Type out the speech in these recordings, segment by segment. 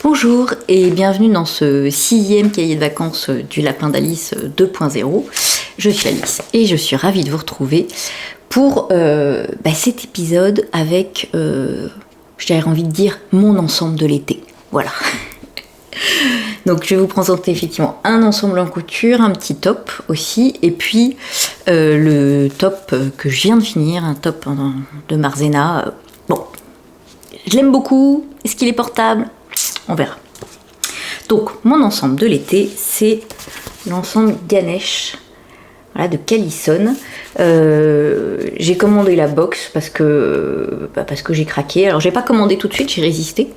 Bonjour et bienvenue dans ce 6e cahier de vacances du Lapin d'Alice 2.0. Je suis Alice et je suis ravie de vous retrouver pour cet épisode avec, j'aurais envie de dire, mon ensemble de l'été. Voilà. Donc je vais vous présenter effectivement un ensemble en couture, un petit top aussi, et puis le top que je viens de finir, un top de Marzena. Bon, je l'aime beaucoup. Est-ce qu'il est portable ? On verra. Donc, mon ensemble de l'été, c'est l'ensemble Ganesh, voilà, de Calisson. J'ai commandé la box parce que j'ai craqué. Alors, j'ai pas commandé tout de suite, j'ai résisté.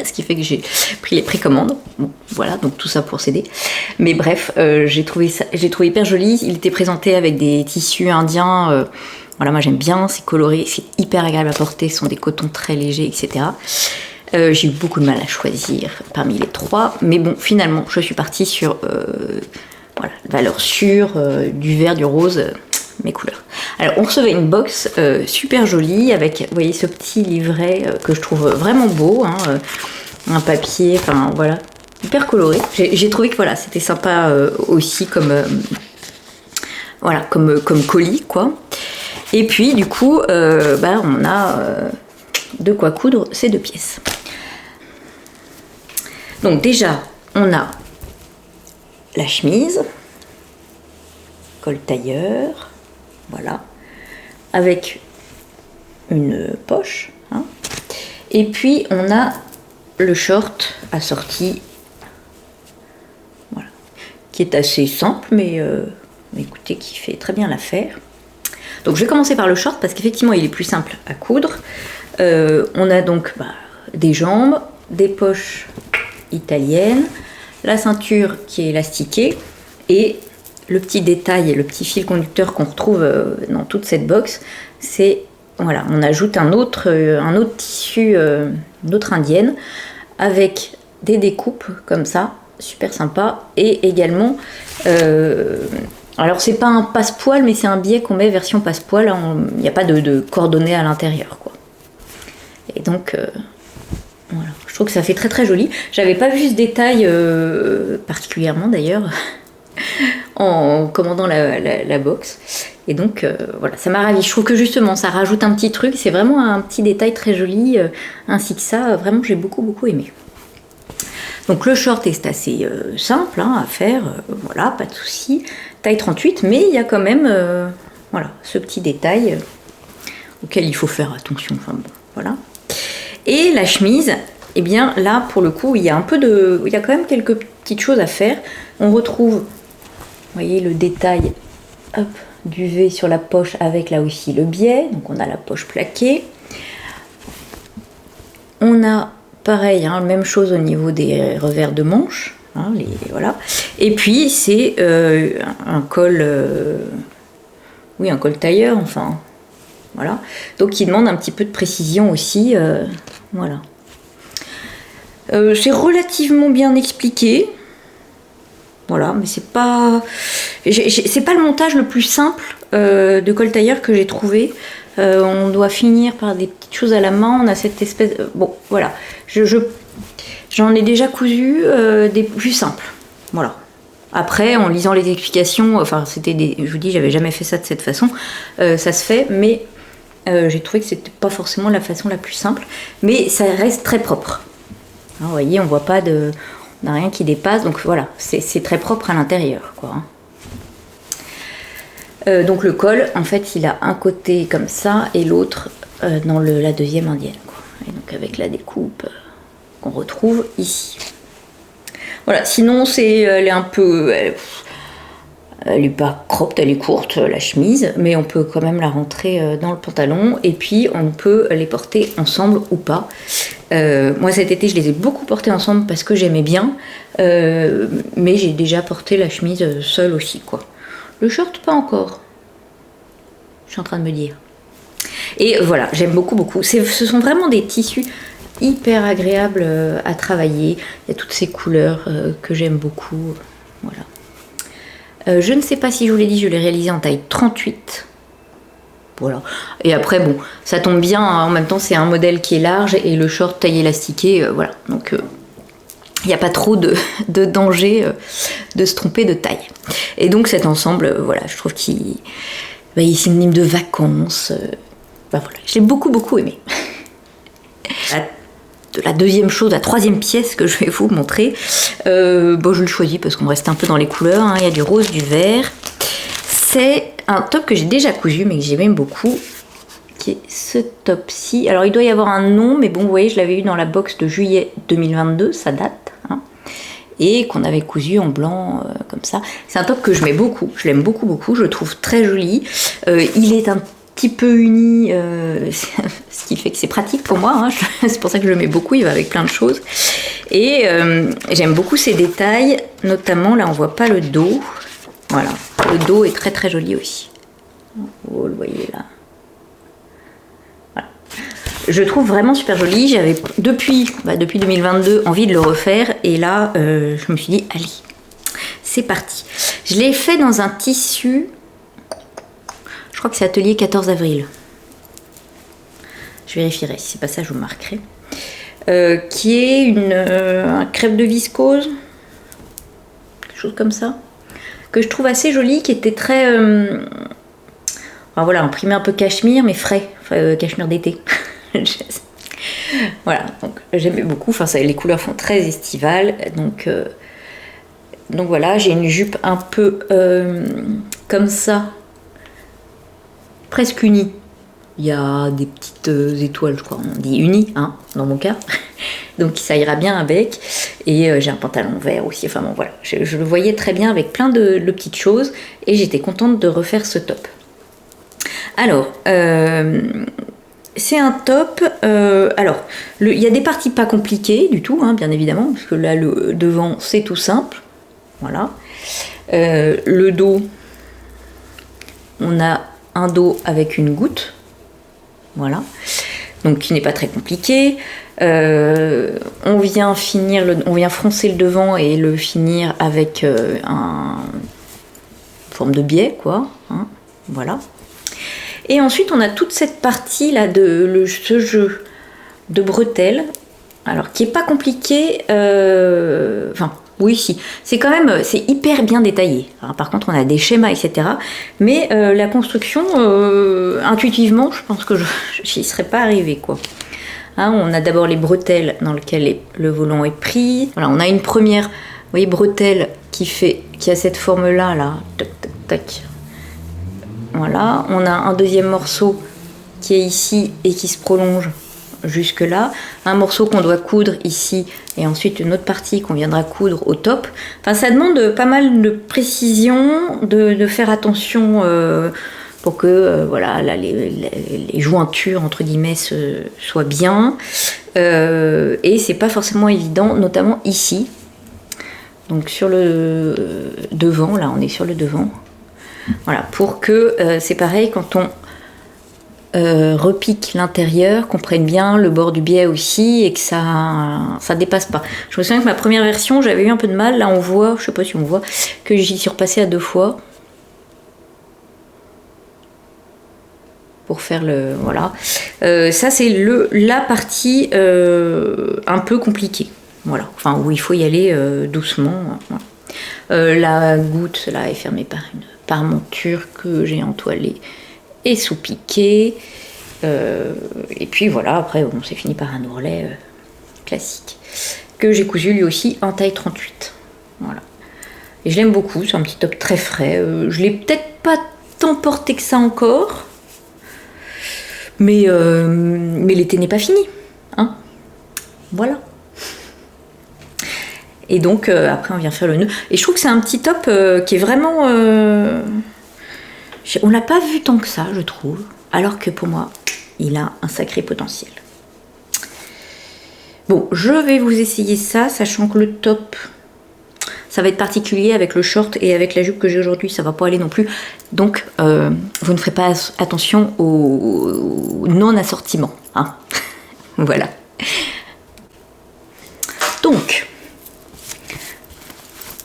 Ce qui fait que j'ai pris les précommandes. Bon, voilà, donc tout ça pour s'aider. Mais bref, j'ai trouvé hyper joli. Il était présenté avec des tissus indiens. Voilà, moi j'aime bien, c'est coloré, c'est hyper agréable à porter, ce sont des cotons très légers, etc. J'ai eu beaucoup de mal à choisir parmi les trois, mais bon, finalement, je suis partie sur valeur sûre, du vert, du rose, mes couleurs. Alors, on recevait une box super jolie avec, vous voyez, ce petit livret que je trouve vraiment beau, un papier, enfin voilà, hyper coloré. J'ai trouvé que voilà, c'était sympa aussi comme colis, quoi. Et puis, du coup, on a de quoi coudre ces deux pièces. Donc déjà, on a la chemise, col tailleur, voilà, avec une poche, et puis on a le short assorti, voilà, qui est assez simple, mais écoutez, qui fait très bien l'affaire. Donc je vais commencer par le short parce qu'effectivement il est plus simple à coudre. On a donc des jambes, des poches italiennes, la ceinture qui est élastiquée et le petit détail et le petit fil conducteur qu'on retrouve dans toute cette box, c'est voilà, on ajoute un autre tissu, une autre indienne avec des découpes comme ça, super sympa, et également alors c'est pas un passepoil mais c'est un biais qu'on met version passepoil, il n'y a pas de coordonnées à l'intérieur, quoi. Et donc voilà, je trouve que ça fait très très joli. J'avais pas vu ce détail particulièrement d'ailleurs en commandant la box. Et donc voilà, ça m'a ravie. Je trouve que justement ça rajoute un petit truc, c'est vraiment un petit détail très joli, ainsi que ça, vraiment j'ai beaucoup aimé. Donc le short est assez simple à faire, voilà, pas de souci. Taille 38, mais il y a quand même voilà, ce petit détail auquel il faut faire attention. Enfin bon, voilà. Et la chemise, eh bien là pour le coup il y a quand même quelques petites choses à faire. On retrouve, vous voyez, le détail du V sur la poche avec là aussi le biais, donc on a la poche plaquée. On a pareil, même chose au niveau des revers de manche, voilà. Et puis c'est un col, un col tailleur, enfin. Voilà, donc qui demande un petit peu de précision aussi, voilà. C'est relativement bien expliqué, voilà, mais c'est pas le montage le plus simple de col tailleur que j'ai trouvé. On doit finir par des petites choses à la main, on a cette espèce, bon, voilà, j'en ai déjà cousu des plus simples, voilà. Après, en lisant les explications, enfin, je vous dis, j'avais jamais fait ça de cette façon, ça se fait, mais j'ai trouvé que c'était pas forcément la façon la plus simple, mais ça reste très propre. Vous voyez, on voit pas on n'a rien qui dépasse, donc voilà, c'est très propre à l'intérieur, quoi. Donc le col, en fait, il a un côté comme ça et l'autre dans la deuxième indienne, quoi. Et donc avec la découpe qu'on retrouve ici. Voilà, sinon elle est un peu, elle est pas cropped, elle est courte, la chemise, mais on peut quand même la rentrer dans le pantalon et puis on peut les porter ensemble ou pas. Moi cet été je les ai beaucoup portés ensemble parce que j'aimais bien, mais j'ai déjà porté la chemise seule aussi, quoi. Le short pas encore, je suis en train de me dire. Et voilà, j'aime beaucoup. Ce sont vraiment des tissus hyper agréables à travailler. Il y a toutes ces couleurs que j'aime beaucoup, voilà. Je ne sais pas si je vous l'ai dit, je l'ai réalisé en taille 38. Voilà. Et après, bon, ça tombe bien, en même temps, c'est un modèle qui est large et le short taille élastiqué, voilà. Donc, il n'y a pas trop de danger de se tromper de taille. Et donc cet ensemble, voilà, je trouve qu'il est synonyme de vacances. Voilà, je l'ai beaucoup aimé. La deuxième chose, la troisième pièce que je vais vous montrer, je le choisis parce qu'on reste un peu dans les couleurs, hein. Il y a du rose, du vert. C'est un top que j'ai déjà cousu mais que j'aime beaucoup, qui est ce top-ci. Alors il doit y avoir un nom, mais bon, vous voyez, je l'avais eu dans la box de juillet 2022, ça date, hein, et qu'on avait cousu en blanc, comme ça. C'est un top que je l'aime beaucoup, je le trouve très joli. Il est un petit peu uni, ce qui fait que c'est pratique pour moi, hein. C'est pour ça que je le mets beaucoup, il va avec plein de choses. Et j'aime beaucoup ces détails, notamment là on voit pas le dos, voilà, le dos est très joli aussi. Vous le voyez là. Je trouve vraiment super joli. J'avais depuis 2022 envie de le refaire et là je me suis dit allez, c'est parti. Je l'ai fait dans un tissu, je crois que c'est atelier 14 avril. Je vérifierai, si c'est pas ça je vous marquerai. Qui est un crêpe de viscose, quelque chose comme ça, que je trouve assez joli, qui était très voilà, imprimé un peu cachemire mais frais, cachemire d'été. Voilà, donc j'aimais beaucoup, les couleurs font très estivales, donc voilà, j'ai une jupe un peu comme ça, presque unie. Il y a des petites étoiles, je crois, on dit unie, hein, dans mon cas, donc ça ira bien avec. Et j'ai un pantalon vert aussi, enfin bon voilà, je le voyais très bien avec plein de petites choses et j'étais contente de refaire ce top. Alors, c'est un top, il y a des parties pas compliquées du tout, hein, bien évidemment, parce que là, le devant, c'est tout simple. Voilà. Le dos, on a un dos avec une goutte. Voilà. Donc, qui n'est pas très compliqué. On vient froncer le devant et le finir avec une forme de biais, quoi. Hein, voilà. Et ensuite, on a toute cette partie là ce jeu de bretelles, alors qui est pas compliqué. Oui, si, c'est quand même, c'est hyper bien détaillé. Alors, par contre, on a des schémas, etc. Mais la construction, intuitivement, je pense que j'y serais pas arrivée, quoi. Hein, on a d'abord les bretelles dans lesquelles le volant est pris. Voilà, on a une première, vous voyez, bretelle qui a cette forme-là, là, tac, tac, tac. Voilà, on a un deuxième morceau qui est ici et qui se prolonge jusque là, un morceau qu'on doit coudre ici et ensuite une autre partie qu'on viendra coudre au top. Enfin, ça demande pas mal de précision, de faire attention pour que voilà, là, les jointures entre guillemets soient bien, et c'est pas forcément évident, notamment ici. Donc sur le devant, là on est sur le devant. Voilà, pour que c'est pareil quand on repique l'intérieur, qu'on prenne bien le bord du biais aussi et que ça dépasse pas. Je me souviens que ma première version, j'avais eu un peu de mal. Là, on voit, je sais pas si on voit, que j'y suis repassée à 2 fois pour faire le voilà. Ça, c'est la partie un peu compliquée. Voilà, enfin où il faut y aller doucement. Voilà. La goutte là est fermée par une parmenture que j'ai entoilée et sous-piquée. Et puis voilà, après bon, c'est fini par un ourlet classique que j'ai cousu lui aussi en taille 38. Voilà. Et je l'aime beaucoup, c'est un petit top très frais. Je l'ai peut-être pas tant porté que ça encore, mais l'été n'est pas fini. Hein, voilà. Et donc après on vient faire le nœud. Et je trouve que c'est un petit top qui est vraiment... on l'a pas vu tant que ça, je trouve. Alors que pour moi, il a un sacré potentiel. Bon, je vais vous essayer ça, sachant que le top, ça va être particulier avec le short et avec la jupe que j'ai aujourd'hui, ça va pas aller non plus. Donc, vous ne ferez pas attention au non-assortiment. Hein. Voilà. Donc...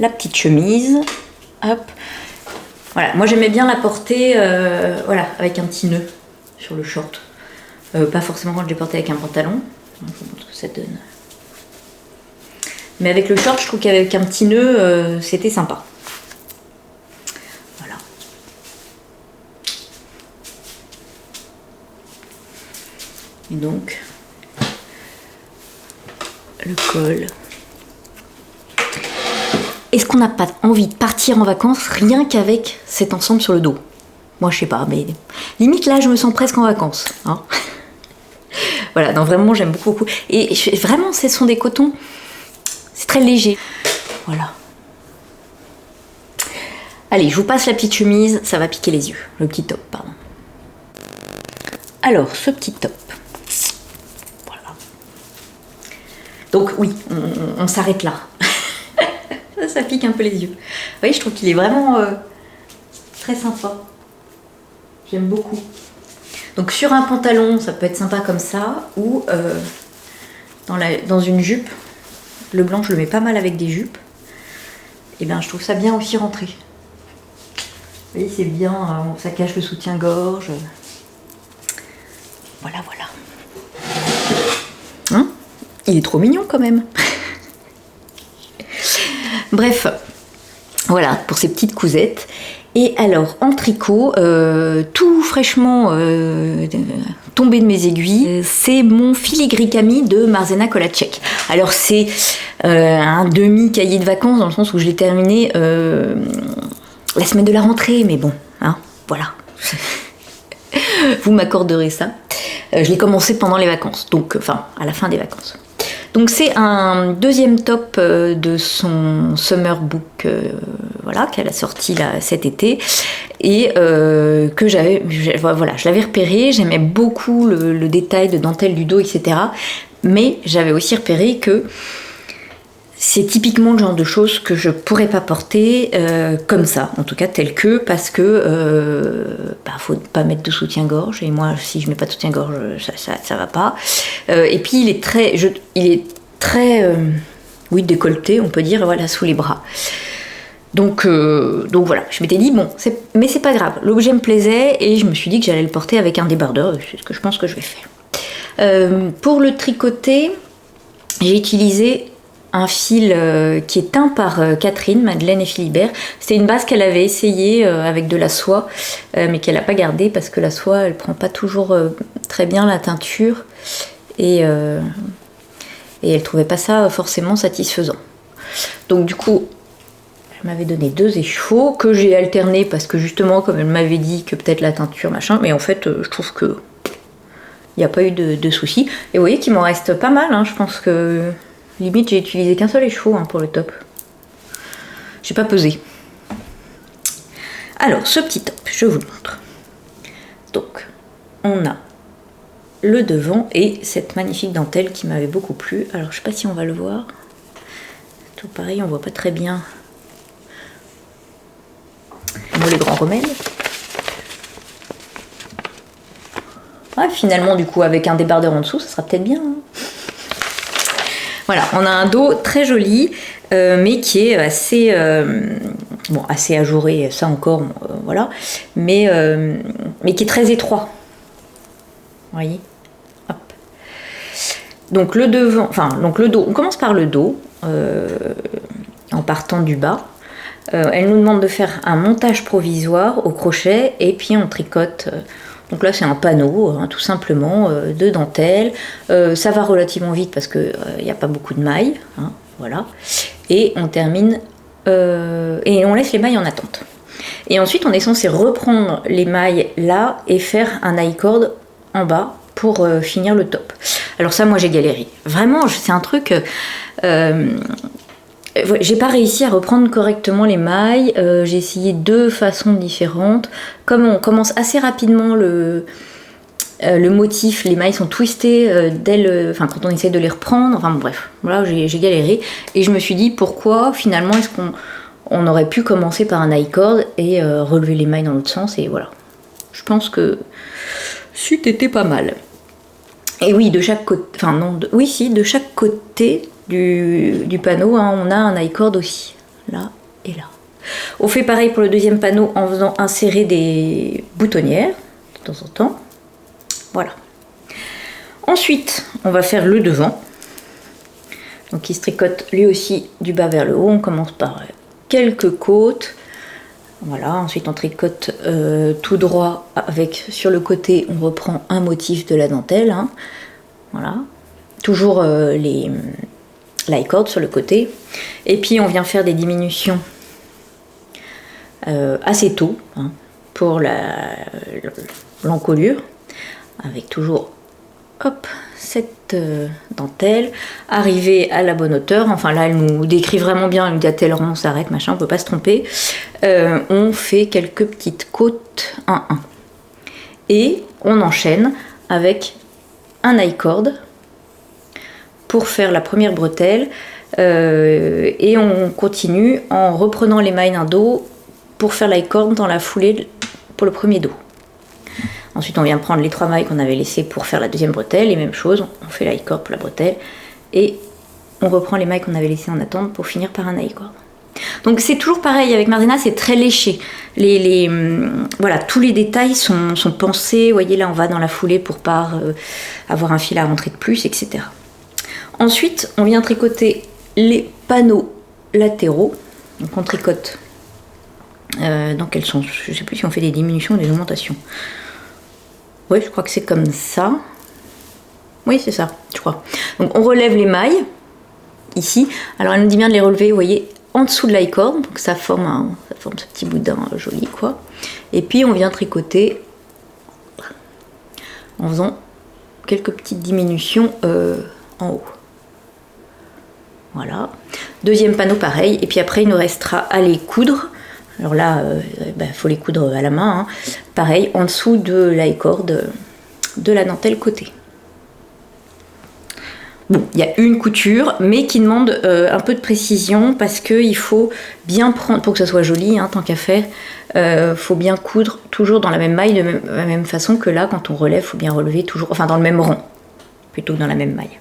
la petite chemise, hop, voilà, moi j'aimais bien la porter, voilà, avec un petit nœud sur le short, pas forcément quand je l'ai porté avec un pantalon, je vous montre ce que ça donne. Mais avec le short, je trouve qu'avec un petit nœud, c'était sympa. Voilà. Et donc, le col. Est-ce qu'on n'a pas envie de partir en vacances rien qu'avec cet ensemble sur le dos? Moi, je sais pas, mais limite là, je me sens presque en vacances. Hein. Voilà, donc vraiment, j'aime beaucoup, beaucoup. Et vraiment, ce sont des cotons. C'est très léger. Voilà. Allez, je vous passe la petite chemise, ça va piquer les yeux. Le petit top, pardon. Alors, ce petit top. Voilà. Donc oui, on s'arrête là. Ça pique un peu les yeux. Vous voyez, je trouve qu'il est vraiment très sympa. J'aime beaucoup. Donc sur un pantalon, ça peut être sympa comme ça, ou dans une jupe. Le blanc, je le mets pas mal avec des jupes. Et bien, je trouve ça bien aussi rentré. Vous voyez, c'est bien, ça cache le soutien-gorge. Voilà, voilà. Hein? Il est trop mignon quand même. Bref, voilà pour ces petites cousettes. Et alors en tricot, tout fraîchement tombé de mes aiguilles, c'est mon filigricami de Marzena Kolacek. Alors c'est un demi cahier de vacances dans le sens où je l'ai terminé la semaine de la rentrée, mais bon, hein, voilà. Vous m'accorderez ça. Je l'ai commencé pendant les vacances, donc enfin à la fin des vacances. Donc c'est un deuxième top de son Summer Book voilà, qu'elle a sorti là, cet été et que voilà, je l'avais repéré, j'aimais beaucoup le détail de dentelle du dos, etc. Mais j'avais aussi repéré que c'est typiquement le genre de choses que je pourrais pas porter comme ça, en tout cas tel que, parce que faut pas mettre de soutien-gorge, et moi si je mets pas de soutien-gorge ça va pas. Et puis il est très oui, décolleté, on peut dire, voilà, sous les bras. Donc voilà, je m'étais dit bon, mais c'est pas grave, l'objet me plaisait et je me suis dit que j'allais le porter avec un débardeur, c'est ce que je pense que je vais faire. Pour le tricoter, j'ai utilisé un fil qui est teint par Catherine, Madeleine et Philibert. C'était une base qu'elle avait essayée avec de la soie, mais qu'elle n'a pas gardée parce que la soie, elle prend pas toujours très bien la teinture et elle trouvait pas ça forcément satisfaisant. Donc du coup, elle m'avait donné 2 échauds que j'ai alternés parce que justement, comme elle m'avait dit que peut-être la teinture, machin, mais en fait, je trouve que il n'y a pas eu de soucis. Et vous voyez qu'il m'en reste pas mal, hein. Je pense que limite j'ai utilisé qu'un seul échaud pour le top. J'ai pas pesé. Alors ce petit top, je vous le montre. Donc on a le devant et cette magnifique dentelle qui m'avait beaucoup plu. Alors je sais pas si on va le voir. Tout pareil, on voit pas très bien. Bon, les grands remèdes. Ouais, finalement du coup avec un débardeur en dessous, ça sera peut-être bien. Hein. Voilà, on a un dos très joli, mais qui est assez, assez ajouré, ça encore, voilà, mais qui est très étroit. Vous voyez, hop. Donc le devant, donc le dos, on commence par le dos, en partant du bas. Elle nous demande de faire un montage provisoire au crochet et puis on tricote. Donc là c'est un panneau, hein, tout simplement, de dentelle. Ça va relativement vite parce qu'il n'y a pas beaucoup de mailles, hein, voilà. Et on termine, et on laisse les mailles en attente. Et ensuite on est censé reprendre les mailles là et faire un I-cord en bas pour finir le top. Alors ça, moi j'ai galéré. Vraiment, c'est un truc... j'ai pas réussi à reprendre correctement les mailles. J'ai essayé 2 façons différentes. Comme on commence assez rapidement le motif, les mailles sont twistées quand on essaie de les reprendre. Enfin bon, bref, voilà, j'ai galéré. Et je me suis dit, pourquoi finalement est-ce qu'on aurait pu commencer par un I-cord et relever les mailles dans l'autre sens. Et voilà. Je pense que c'eût été pas mal. Et oui, de chaque côté... Enfin non, de chaque côté du panneau, hein, on a un I-cord aussi. Là et là. On fait pareil pour le deuxième panneau en faisant insérer des boutonnières de temps en temps. Voilà. Ensuite, on va faire le devant. Donc il se tricote lui aussi du bas vers le haut. On commence par quelques côtes. Voilà, ensuite on tricote tout droit avec sur le côté, on reprend un motif de la dentelle. Hein. Voilà, toujours les cord sur le côté. Et puis on vient faire des diminutions assez tôt hein, pour l'encolure, avec toujours hop, cette dentelle, arriver à la bonne hauteur. Enfin là, elle nous décrit vraiment bien, elle nous dit à tel rang on s'arrête, machin, on peut pas se tromper. On fait quelques petites côtes 1-1. Et on enchaîne avec un I-cord pour faire la première bretelle. Et on continue en reprenant les mailles d'un dos pour faire l'I-cord dans la foulée pour le premier dos. Ensuite, on vient prendre les 3 mailles qu'on avait laissées pour faire la deuxième bretelle, et même chose, on fait l'I-cord pour la bretelle, et on reprend les mailles qu'on avait laissées en attente pour finir par un I-cord. Donc c'est toujours pareil avec Marina, c'est très léché. Voilà, tous les détails sont pensés. Vous voyez, là, on va dans la foulée pour pas avoir un fil à rentrer de plus, etc. Ensuite, on vient tricoter les panneaux latéraux. Donc on tricote. Donc elles sont, je sais plus si on fait des diminutions ou des augmentations. Oui, je crois que c'est comme ça. Oui, c'est ça, je crois. Donc on relève les mailles, ici. Alors elle nous dit bien de les relever, vous voyez, en dessous de l'I-cord. Donc ça forme ce petit boudin joli, quoi. Et puis on vient tricoter en faisant quelques petites diminutions en haut. Voilà. Deuxième panneau, pareil. Et puis après, il nous restera à les coudre. Alors là, faut les coudre à la main. Hein. Pareil, en dessous de l'I-cord de la dentelle côté. Bon, il y a une couture, mais qui demande un peu de précision parce qu'il faut bien prendre, pour que ça soit joli, hein, tant qu'à faire, faut bien coudre toujours dans la même maille, de la même façon que là, quand on relève, il faut bien relever toujours, enfin dans le même rang, plutôt que dans la même maille.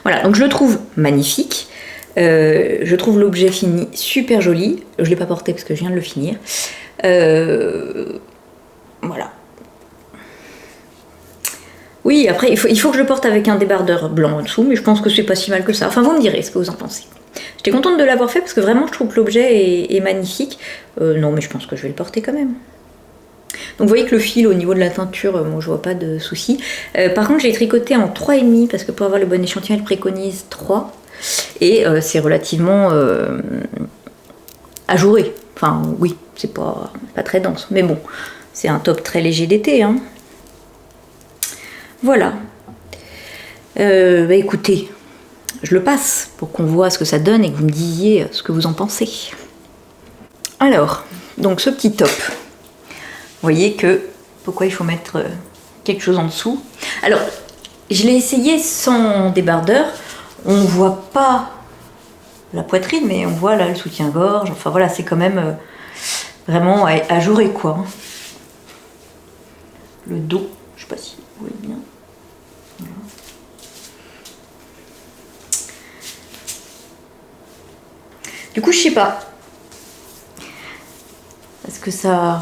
Voilà, donc je le trouve magnifique. Je trouve l'objet fini super joli. Je ne l'ai pas porté parce que je viens de le finir. Voilà. Oui, après, il faut que je le porte avec un débardeur blanc en dessous, mais je pense que c'est pas si mal que ça. Enfin, vous me direz ce que vous en pensez. J'étais contente de l'avoir fait parce que vraiment, je trouve que l'objet est magnifique. Non, mais je pense que je vais le porter quand même. Donc vous voyez que le fil au niveau de la teinture, moi je vois pas de souci. Par contre, j'ai tricoté en 3,5 parce que pour avoir le bon échantillon, elle préconise 3. Et c'est relativement ajouré. Enfin, oui, c'est pas très dense. Mais bon, c'est un top très léger d'été. Hein. Voilà. Écoutez, je le passe pour qu'on voit ce que ça donne et que vous me disiez ce que vous en pensez. Alors, donc ce petit top. Vous voyez que pourquoi il faut mettre quelque chose en dessous. Alors, je l'ai essayé sans débardeur. On ne voit pas la poitrine, mais on voit là le soutien-gorge. Enfin voilà, c'est quand même vraiment ajouré quoi. Le dos, je ne sais pas si vous voyez bien. Voilà. Du coup, je sais pas. Est-ce que ça...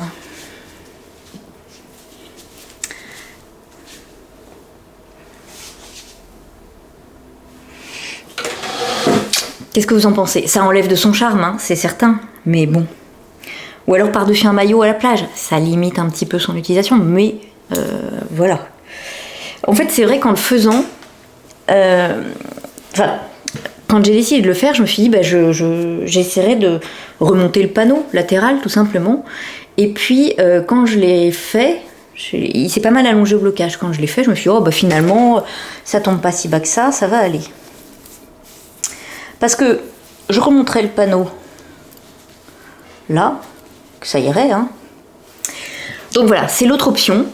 Qu'est-ce que vous en pensez? Ça enlève de son charme, hein, c'est certain, mais bon. Ou alors par-dessus un maillot à la plage, ça limite un petit peu son utilisation, mais voilà. En fait, c'est vrai qu'en le faisant, quand j'ai décidé de le faire, je me suis dit, j'essaierai de remonter le panneau latéral, tout simplement. Et puis, quand je l'ai fait, il s'est pas mal allongé au blocage. Quand je l'ai fait, je me suis dit, finalement, ça tombe pas si bas que ça va aller. Parce que je remonterai le panneau là, que ça irait. Hein. Donc voilà, c'est l'autre option.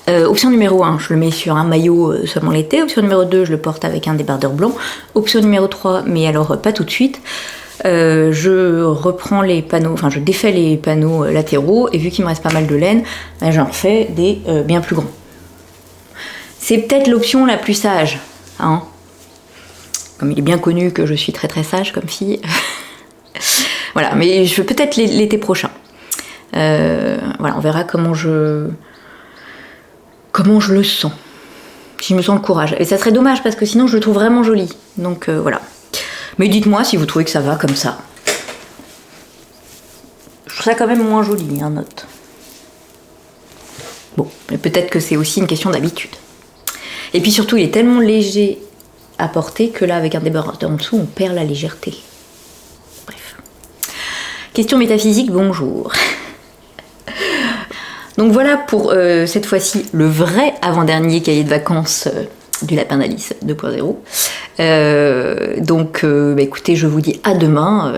Option numéro 1, je le mets sur un maillot seulement l'été. Option numéro 2, je le porte avec un débardeur blanc. Option numéro 3, mais alors pas tout de suite. Je reprends les panneaux, enfin je défais les panneaux latéraux et vu qu'il me reste pas mal de laine, j'en refais des bien plus grands. C'est peut-être l'option la plus sage. Hein. Comme il est bien connu que je suis très très sage comme fille. Voilà, mais je peut-être l'été prochain. Voilà, on verra comment je le sens. si je me sens le courage. Et ça serait dommage parce que sinon je le trouve vraiment joli. Donc voilà. Mais dites-moi si vous trouvez que ça va comme ça. Je trouve ça quand même moins joli, hein, note. Bon, mais peut-être que c'est aussi une question d'habitude. Et puis surtout, il est tellement léger à porter que là, avec un débardeur en dessous, on perd la légèreté. Bref. Question métaphysique, bonjour. Donc voilà pour cette fois-ci le vrai avant-dernier cahier de vacances du Lapin d'Alice 2.0. Donc écoutez, je vous dis à demain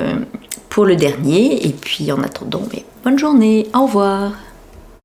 pour le dernier. Et puis en attendant, bonne journée, au revoir.